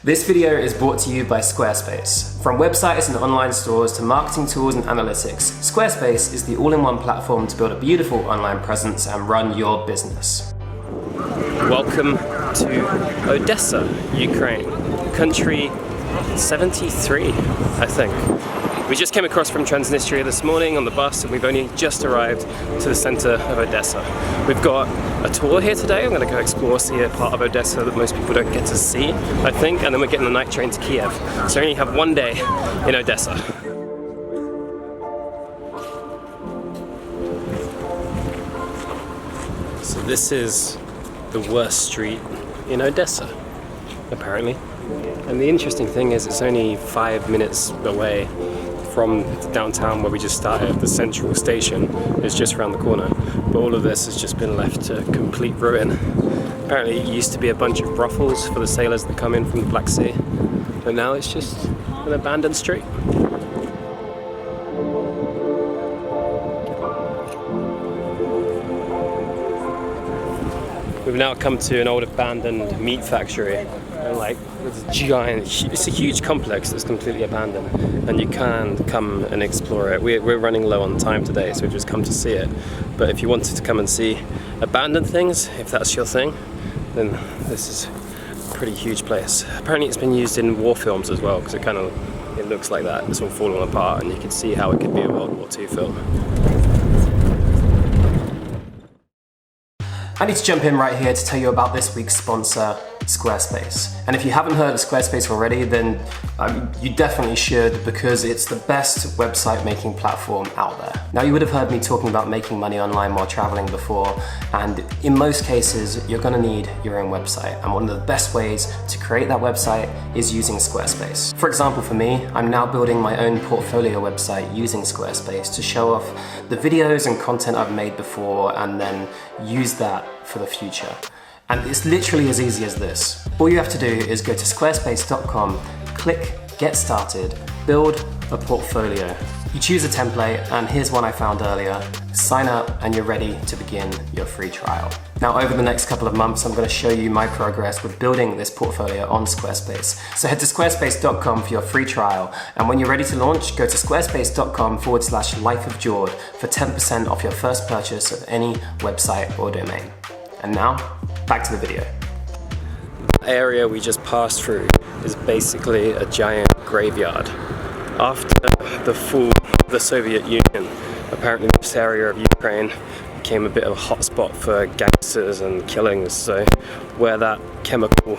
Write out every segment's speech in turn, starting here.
This video is brought to you by Squarespace. From websites and online stores to marketing tools and analytics, Squarespace is the all-in-one platform to build a beautiful online presence and run your business. Welcome to Odessa, Ukraine, country 73, I think. We just came across from Transnistria this morning on the bus and we've only just arrived to the center of Odessa. We've got a tour here today. I'm going to go explore, see a part of Odessa that most people don't get to see, I think, and then we're getting the night train to Kiev. So we only have one day in Odessa. So this is the worst street in Odessa, apparently. And the interesting thing is it's only 5 minutes away from downtown where we just started. The central station is just around the corner, but all of this has just been left to complete ruin. Apparently it used to be a bunch of brothels for the sailors that come in from the Black Sea, but now it's just an abandoned street. We've now come to an old abandoned meat factory, and like it's giant, it's a huge complex that's completely abandoned, and you can come and explore it. We're running low on time today, so we've just come to see it. But if you wanted to come and see abandoned things, if that's your thing, then this is a pretty huge place. Apparently it's been used in war films as well, because it looks like that. It's all falling apart, and you can see how it could be a World War II film. I need to jump in right here to tell you about this week's sponsor, Squarespace. And if you haven't heard of Squarespace already, then you definitely should, because it's the best website making platform out there. Now, you would have heard me talking about making money online while traveling before, and in most cases, you're gonna need your own website. And one of the best ways to create that website is using Squarespace. For example, for me, I'm now building my own portfolio website using Squarespace to show off the videos and content I've made before, and then use that for the future. And it's literally as easy as this. All you have to do is go to squarespace.com, click Get Started, build a portfolio. You choose a template, and here's one I found earlier. Sign up and you're ready to begin your free trial. Now, over the next couple of months, I'm going to show you my progress with building this portfolio on Squarespace. So head to squarespace.com for your free trial. And when you're ready to launch, go to squarespace.com/LifeOfJord for 10% off your first purchase of any website or domain. And now, back to the video. The area we just passed through is basically a giant graveyard. After the fall of the Soviet Union, apparently this area of Ukraine became a bit of a hotspot for gangsters and killings. So where that chemical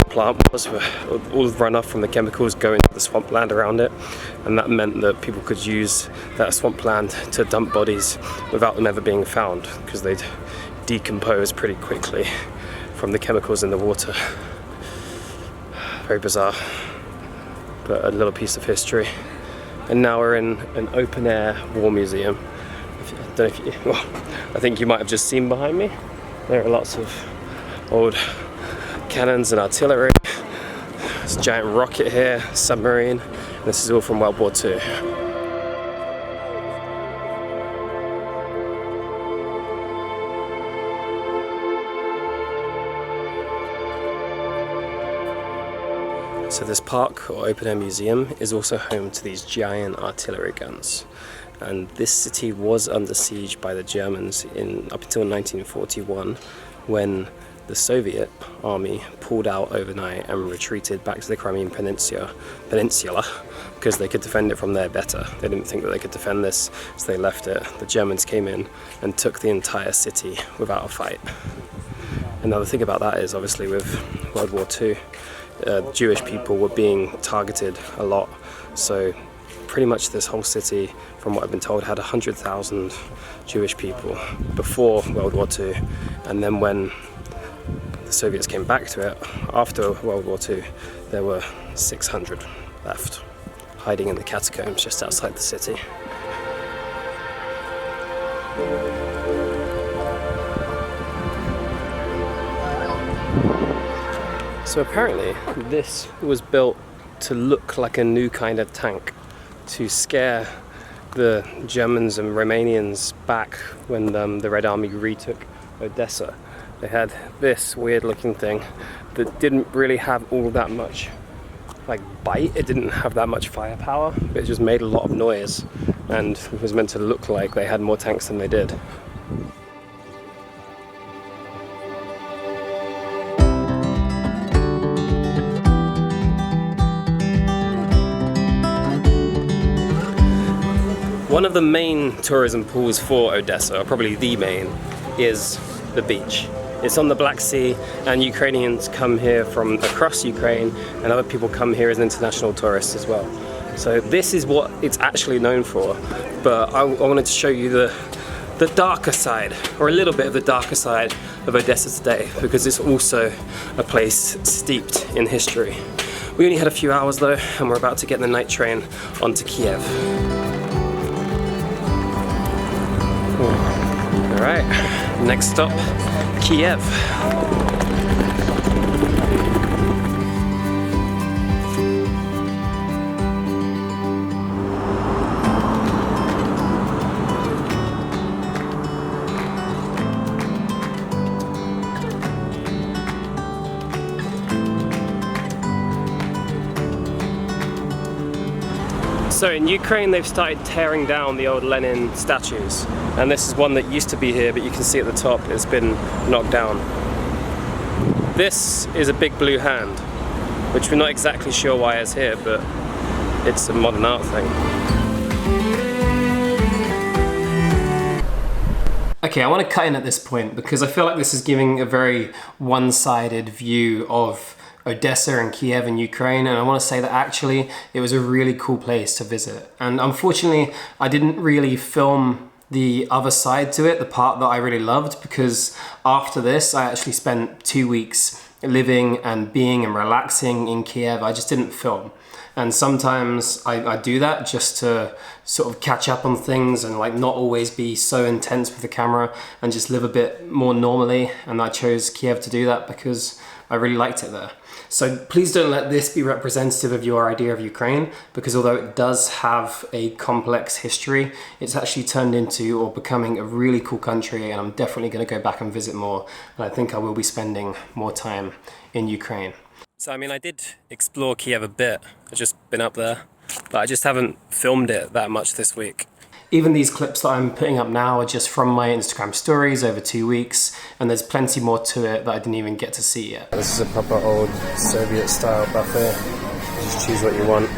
plant was, all the runoff from the chemicals go into the swampland around it, and that meant that people could use that swampland to dump bodies without them ever being found, because they'd decompose pretty quickly from the chemicals in the water. Very bizarre, but a little piece of history. And now we're in an open-air war museum. I think you might have just seen behind me. There are lots of old cannons and artillery. There's a giant rocket here, submarine. This is all from World War II. So this park, or open-air museum, is also home to these giant artillery guns. And this city was under siege by the Germans up until 1941, when the Soviet army pulled out overnight and retreated back to the Crimean Peninsula because they could defend it from there better. They didn't think that they could defend this, so they left it. The Germans came in and took the entire city without a fight. And now the thing about that is, obviously with World War II, Jewish people were being targeted a lot, so pretty much this whole city, from what I've been told, had 100,000 Jewish people before World War II, and then when the Soviets came back to it after World War II, there were 600 left, hiding in the catacombs just outside the city. So apparently this was built to look like a new kind of tank, to scare the Germans and Romanians back when the Red Army retook Odessa. they had this weird looking thing that didn't really have all that much like bite. It didn't have that much firepower, but it just made a lot of noise and was meant to look like they had more tanks than they did. One of the main tourism pools for Odessa, or probably the main, is the beach. It's on the Black Sea, and Ukrainians come here from across Ukraine, and other people come here as international tourists as well. So this is what it's actually known for, but I wanted to show you the darker side, or a little bit of the darker side of Odessa today, because it's also a place steeped in history. We only had a few hours though, and we're about to get the night train onto Kiev. Alright, next stop, Kiev. So in Ukraine they've started tearing down the old Lenin statues, and this is one that used to be here, but you can see at the top it's been knocked down. This is a big blue hand, which we're not exactly sure why it's here, but it's a modern art thing. Okay, I want to cut in at this point because I feel like this is giving a very one-sided view of Odessa and Kiev in Ukraine, and I want to say that actually it was a really cool place to visit. And unfortunately, I didn't really film the other side to it, the part that I really loved, because after this, I actually spent 2 weeks living and being and relaxing in Kiev. I just didn't film. And sometimes I do that just to sort of catch up on things and like not always be so intense with the camera and just live a bit more normally. And I chose Kiev to do that because I really liked it there. So please don't let this be representative of your idea of Ukraine, because although it does have a complex history, it's actually turned into or becoming a really cool country, and I'm definitely going to go back and visit more, and I think I will be spending more time in Ukraine. So I mean, I did explore Kiev a bit. I've just been up there, but I just haven't filmed it that much this week. Even these clips that I'm putting up now are just from my Instagram stories over 2 weeks, and there's plenty more to it that I didn't even get to see yet. This is a proper old Soviet style buffet. Just choose what you want.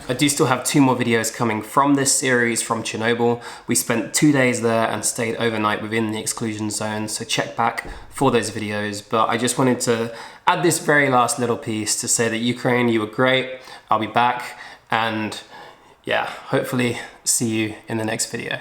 I do still have 2 more videos coming from this series from Chernobyl. We spent 2 days there and stayed overnight within the exclusion zone, so check back for those videos. But I just wanted to add this very last little piece to say that Ukraine, you were great, I'll be back, and yeah, hopefully see you in the next video.